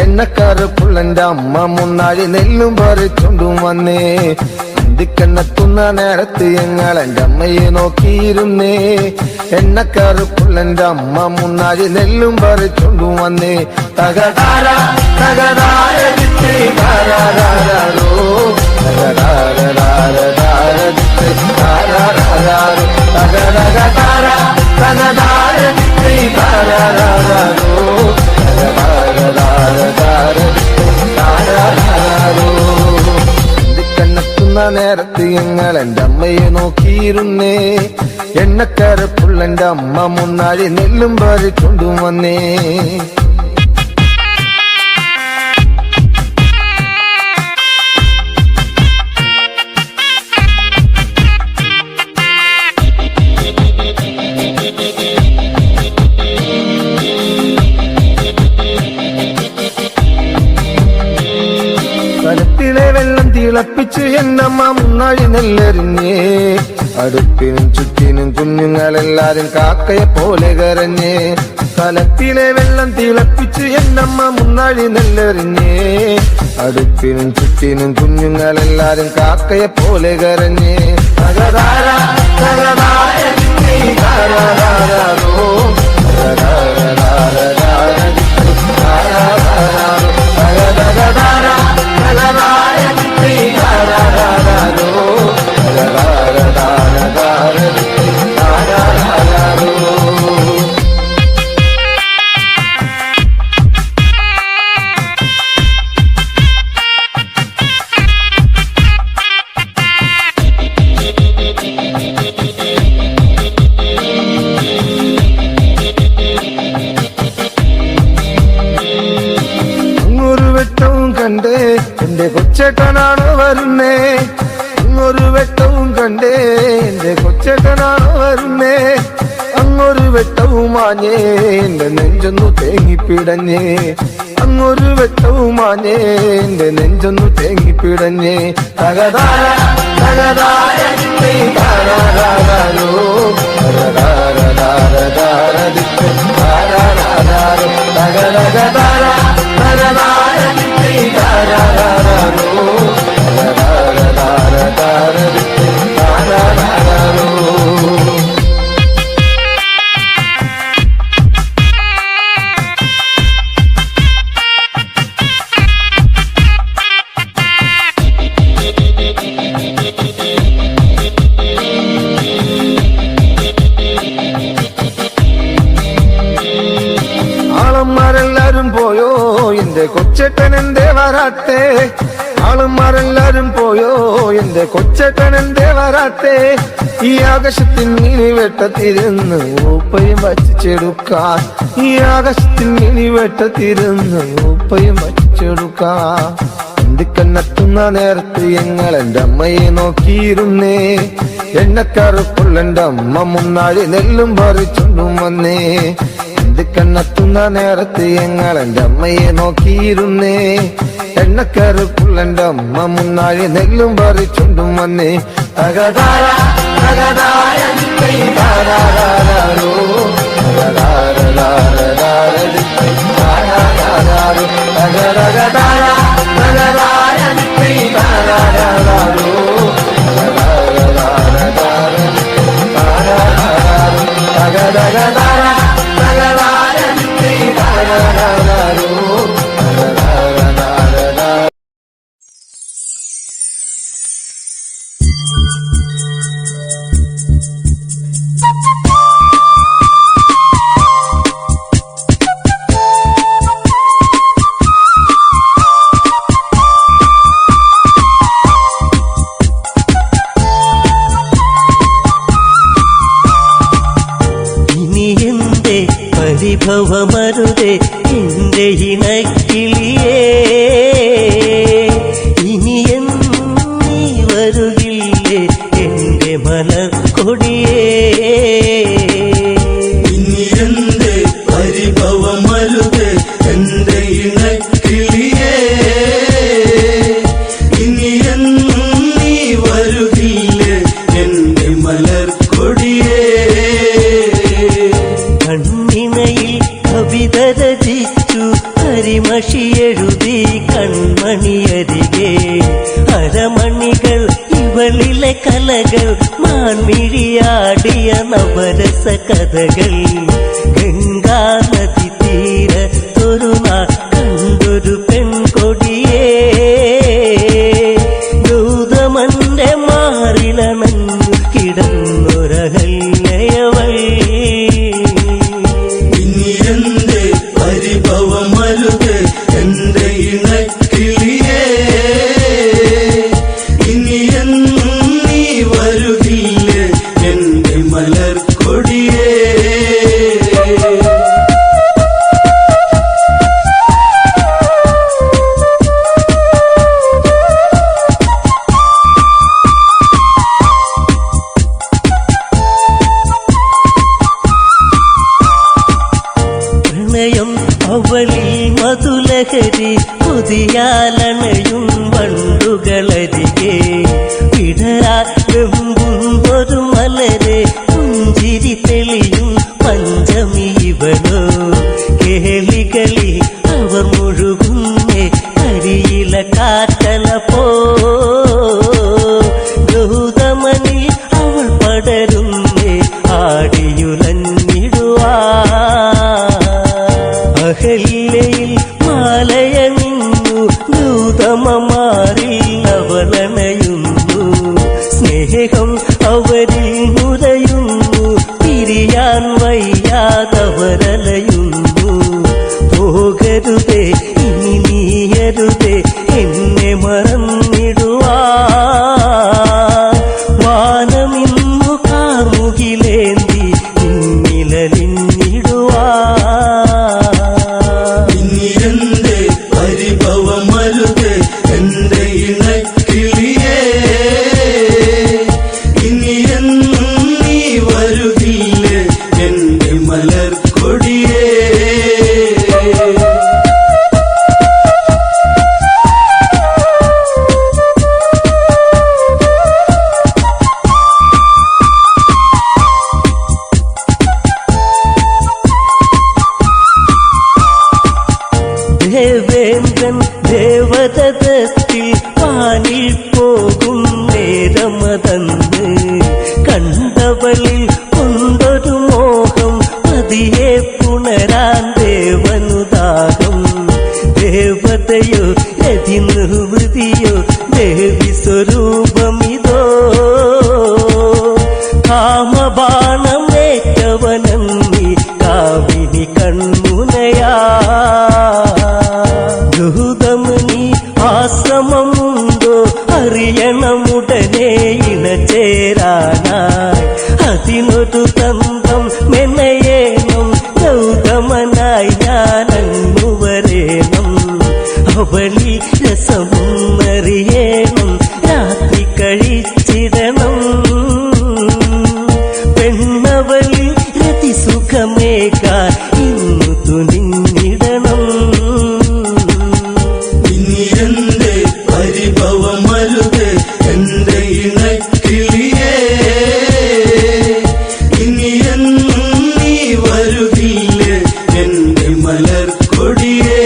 എണ്ണക്കറുപ്പുള്ളെൻ്റെ അമ്മ മുന്നാഴി നെല്ലും പറിച്ചോണ്ടും വന്നേ. അന്തിക്കണ്ണെത്തുന്ന നേരത്ത് ഞങ്ങൾ എൻ്റെ അമ്മയെ നോക്കിയിരുന്നേ. എണ്ണക്കറുപ്പുള്ളെൻ്റെ അമ്മ മുന്നാഴി നെല്ലും പറിച്ചോണ്ടും വന്നേ. തകതാര തകതാര ദിത്തേ താരാരാരോ തകതാര ദിത്തേ താരാരാരോ തകതകതാര തകതാര ദിത്തേ താരാരാരോ തകതാര ദിത്തേ താരാരാരോ. കണ്ണെത്തുന്ന നേരത്ത് ഞങ്ങൾ എൻ്റെ അമ്മയെ നോക്കിയിരുന്നേ. എണ്ണക്കരപ്പുള്ളെൻ്റെ അമ്മ മുന്നാഴി നെല്ലും പറിച്ചോണ്ടും വന്നേ. കലത്തിലെ വെള്ളം തിളപ്പിച്ച് എന്നമ്മ മുന്നാഴി നെല്ലെറിഞ്ഞേ. അടുപ്പിനും ചുറ്റിനും കുഞ്ഞുങ്ങളെല്ലാരും കാക്കയെ പോലെ കരഞ്ഞേ. കലത്തിലെ വെള്ളം തിളപ്പിച്ച് എന്നമ്മ മുന്നാഴി നെല്ലെറിഞ്ഞേ. അടുപ്പിനും ചുറ്റിനും കുഞ്ഞുങ്ങളെല്ലാരും കാക്കയെ പോലെ കരഞ്ഞേ. തകതാര തകതാര ദിത്തേ താരാരാരോ തകതാര ദിത്തേ താരാരാരോ തകതകതാര തകതാര ദിത്തേ താരാരാരോ തകതാര ദിത്തേ താരാരാരോ. അങ്ങൊരു വെട്ടവും കണ്ടേ എന്റെ കൊച്ചേട്ടനാണോ വരുന്നേ. അങ്ങൊരു വെട്ടവും കണ്ടേ എന്റെ കൊച്ചേട്ടനാണോ വരുന്നേ. അങ്ങൊരു വെട്ടവും മാഞ്ഞേ എന്റെ നെഞ്ചൊന്നു തേങ്ങിപ്പിടഞ്ഞേ. അങ്ങൊരു വെട്ടവും മാഞ്ഞേ എന്റെ നെഞ്ചൊന്നു തേങ്ങിപ്പിടഞ്ഞേ. തകതാര തകതാര ദിത്തേ താരാരാരോ തകതാര ദിത്തേ താരാരാരോ തകതകതാര തകതാര ദിത്തേ താരാരാരോ തകതാര ദിത്തേ താരാരാരോ. ആളന്മാരെല്ലാരും പോയോ എന്റെ കൊച്ചേട്ടൻ എന്തേ വരാത്തെ. ആളന്മാരെല്ലാരും പോയോ എന്റെ കൊച്ചേട്ടൻ എന്തേ വരാത്തെ. ഈ ആകാശത്തിൻ മിനിവെട്ടത്തിരുന്ന് ഉപ്പയും വച്ചിച്ചെടുക്കാൻ. ഈ ആകാശത്തിൻ മിനിവെട്ടത്തിരുന്ന് ഉപ്പയും വച്ചിച്ചെടുക്കാൻ. അന്തിക്കണ്ണെത്തുന്ന നേരത്ത് ഞങ്ങൾ എൻ്റെ അമ്മയെ നോക്കിയിരുന്നേ. എണ്ണക്കറുപ്പുള്ളെൻ്റെ അമ്മ മുന്നാഴി നെല്ലും പറിച്ചോണ്ടും വന്നേ. അന്തിക്കണ്ണെത്തുന്ന നേരത്ത് ഞങ്ങൾ എൻ്റെ അമ്മയെ നോക്കിയിരുന്നേ. എണ്ണക്കറുപ്പുള്ളെൻ്റെ അമ്മ മുന്നാഴി നെല്ലും പറിച്ചോണ്ടും വന്നേ. തകതാര തകതാര ദിത്തേ താരാരാരോ തകതാര ദിത്തേ താരാരാരോ തകതകതാര തകതാര ദിത്തേ താരാരാരോ തകതാര ദിത്തേ താരാരാരോ തകതകതാര തകതാര ദിത്തേ താരാരാരോ തകതാര. പരിഭവമരുതേ എന്റെ ഇണക്കിളിയേ. ഇനി എന്നീ വരുകില്ലേ എന്റെ മലർക്കൊടിയേ. ഇനി എന്റെ പരിഭവമരുതേ എന്റെ ഇണക്കിളിയേ. ഇനി എന്നും നീ വരുകില്ലേ എന്റെ മലർക്കൊടിയേ. പാടിയ നവരസ കഥകൾ ഗംഗാ നദി തീരത്തൊരു നാൾ കണ്ടൊരു പെൺകൊടിയേ ഗൗതമന്റെ മാറിലണഞ്ഞു കിടന്നൊരഹല്യവൾ ഇനി എന്റെ പരിഭവമരുത് എന്റെ ഇണക്കിളിയേ ഇനി എന്നും നീ വരുകില്ലേ എന്റെ മലർക്കൊടിയേ പ്രണയം അവളിൽ മധുലഹരി പുതിയാലണയും വണ്ടുകളരികെ വിടരാൻ വെമ്പുന്നൊരു മലരെ പുഞ്ചിരി തെളിയും പഞ്ചമി ഇവളോ കേളികളി അവർ മുഴുകുന്നേ കരിയില കാറ്റല പോ ഗൗതമനിൽ അവൾ പടരുന്നേ ആടിയുലഞ്ഞിടുവാ അഹല്യയിൽ മാലയണിഞ്ഞു ഗൗതമമാരിൽ അവളണയുന്നു സ്നേഹം അവരിൽ നുരയുന്നു പിരിയാൻ വയ്യാതവരലയുന്നു പോകരുതേ ഇനി നീയരുതേ എന്നെ മറന്നിടുവാ വാനമിന്നു കാർമുകിലേന്തി നിന്നിലലിഞ്ഞിടുവാ ഇനി എന്റെ പരിഭവമരുത് എന്റെ ഇണക്കിളിയേ ഇനി എന്നും നീ വരുകില്ലേ എന്റെ മലർക്കൊടിയേ ദേവേന്ദ്രൻ ദേവതത്തിൽ പാനിൽ പോകും നേരമതന്ന് കണ്ടവളിൽ കൊണ്ടൊരു മോഹം പതിയെ പുണരാൻ ദേവനുദാഹം ദേവതയോ രതിനിവൃതിയോ ദേവി സ്വരൂപമിതോ കാമബാണമേറ്റവനന്നി കാവിനി കൺമുനയാ ഗൗതമനി ആശ്രമമുണ്ടോ അറിയണമുടനെ ഇണചേരാനായി അതിനൊരു തന്ത്രം മെനയേണം ഗൗതമനായി ഞാനങ്ങു വരേണം അവളി രസമൊന്നറിയേണം രാത്രി കഴിച്ചിടണം പെണ്ണവളി രതിസുഖമേകാൻ ഇന്നു തുനിഞ്ഞിടണം ഇനി എന്റെ പരിഭവമരുത് എന്റെ ഇണക്കിളിയേ ഇനി എന്നും നീ വരുകില്ലേ എന്റെ മലർക്കൊടിയേ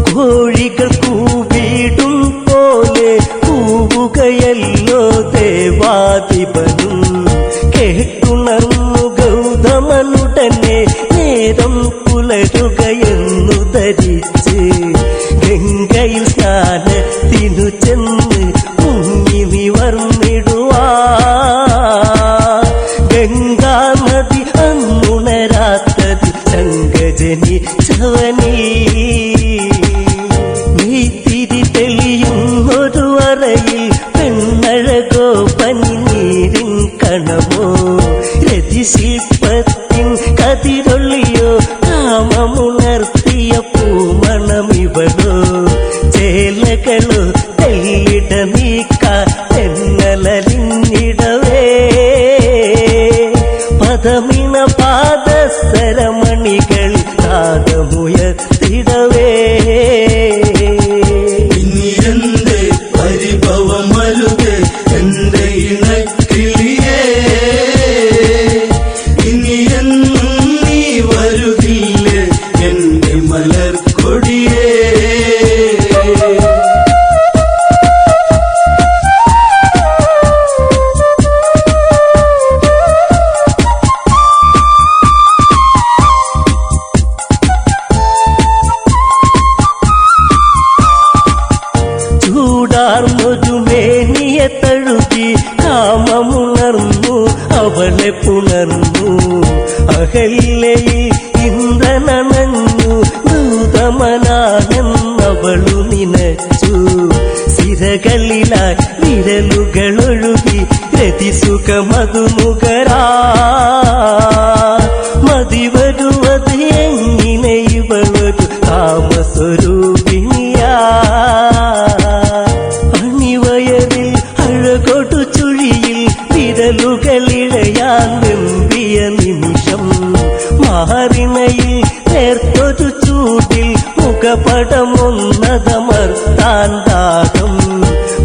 കോഴികൾ കൂവിടും പോലെ കൂവുകയല്ലോ ദേവാധിപനും കേട്ടുണർന്നു ഗൗതമനുടനെ നേരം പുലരുകയെന്നു ധരിച്ച് ഗംഗയിൽ സ്നാനത്തിനു ചെന്ന് മുങ്ങി നിവർന്നിടുവാ ഗംഗാ നദി അന്നുണരാത്തത് ശങ്കജനിച്ചവനീ നീത്തിരി തെളിയുന്നൊരു അറയിൽ പെണ്ണഴകോ പനിനീരിൻ കണമോ രതിശില്പത്തിൻ കതിരൊള്ളിയോ കാമമുണർത്തിയ പൂമണമിവളോ ചേലകളോ തെല്ലിട നീക്കാൻ തെന്നലിഞ്ഞിടവേ പദമിണ പാദസരമണികൾ നാദമുയർത്തിടവേ ഇനി എന്റെ പരിഭവമരുത് എന്റെ ഇണക്കിളി കാമമുണർന്നു അവളെ പുണർന്നു അഹല്യയിൽ ഇന്ദ്രനണഞ്ഞു ദൂതമനാണെന്നവളു നിനച്ചു സിരകളിലായി വിരലുകളൊഴുകി രതിസുഖമതുമുഖരാ മതിവരുവത് എങ്ങനെ ഇവളൊരു കാമസ്വരൂപിണിയാ അണിവയറിൽ അഴകൊടു ചുഴിയിൽ വിരലുകളിഴയാൻ വെമ്പിയ നിമിഷം മാറിണയിൽ നേർത്തൊരു ചൂടിൽ മുഖപടമൊന്നതമർത്താൻ ദാഹം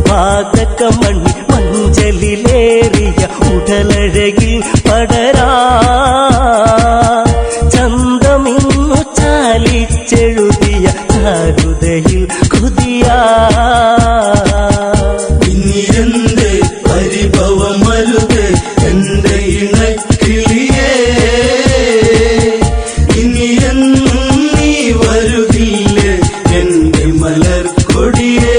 പാതകമണി മഞ്ചലിലേറിയ ഉടലഴകിൽ പടരാ ചന്തമിന്നു ചാലിച്ചെഴുതിയ ചാരുതയിൽ കുതിയാ ഇനി എന്റെ പരിഭവമരുത് എന്റെ ഇണക്കിളിയേ ഇനി എന്നും നീ വരുകില്ലേ എന്റെ മലർക്കൊടിയേ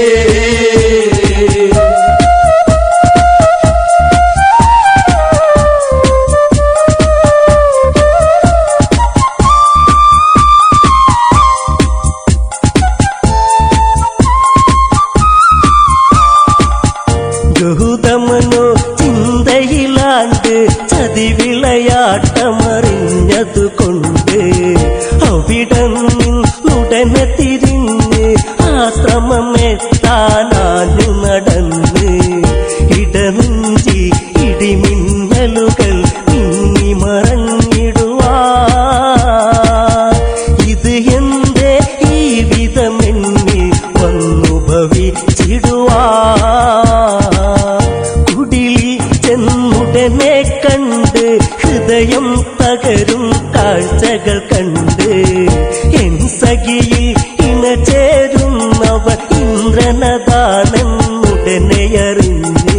ഗൗതമനോ ചിന്തയിലാണ്ട് ചതിവിളയാട്ടമറിഞ്ഞതുകൊണ്ട് അവിടന്നുടനെ തിരിഞ്ഞ് ആശ്രമമെത്താനാഞ്ഞു നടന്ന് ഇടനെഞ്ചി ഇടിമിന്നലുകൾ മിന്നിമറഞ്ഞിടുവാ ഇത് എന്റെ ഈ വിധമെന്നിൽ വന്നു ഭവിച്ചിടുവാ ചെന്നുടനെ കണ്ട് ഹൃദയം തകരും കാഴ്ചകൾ കണ്ട് എൻ സഖിയിൽ ഇണചേരുന്നവർ ഇന്ദ്രനതാണെന്നുടനെ അറിഞ്ഞ്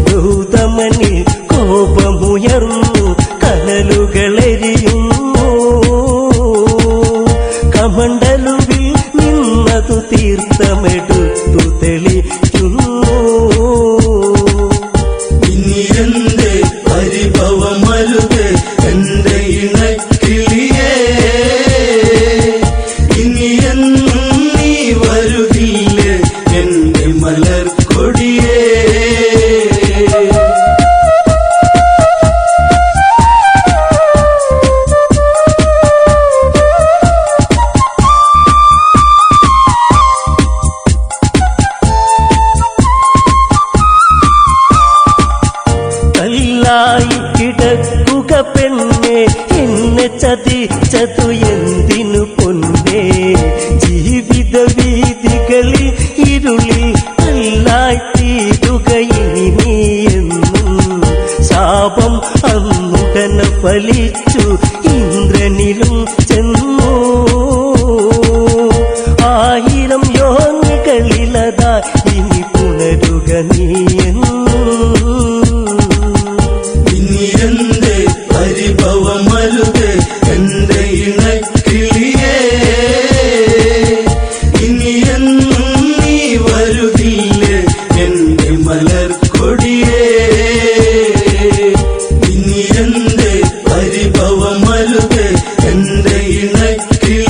ഗൗതമനിൽ കോപമുയർന്നു കനലുകളെരിയുന്നു കമണ്ടലുവിൽ നിന്നതു തീർത്ഥമെടുത്തു തെളിക്കുന്നു ഇനി എന്റെ പരിഭവമരുത് എന്റെ ഇണക്കിളിയേ ഇനി എന്നും നീ വരുകില്ലേ എന്റെ മലർക്കൊടിയേ കല്ലായി കിടക്കുക പെണ്ണെ എന്നെ ചതിച്ചതു എന്തിനു പൊന്നേ ജീവിത വീതികളിൽ ഇരുളിൽ കല്ലായി തീരുക ഇനി നീ എന്നും ശാപം അന്നുടനെ ഫലിച്ചു ഇന്ദ്രനിലും ചെന്നു 1000 യോനികളിലതാ ഇനി പുണരുക നീ ഇനി എന്റെ പരിഭവമരുത് എന്റെ ഇണക്കിളിയേ ഇനി എന്നും നീ വരുകില്ലേ എന്റെ മലർക്കൊടിയേ ഇനി എന്റെ പരിഭവമരുത് എന്റെ ഇണക്കിളിയേ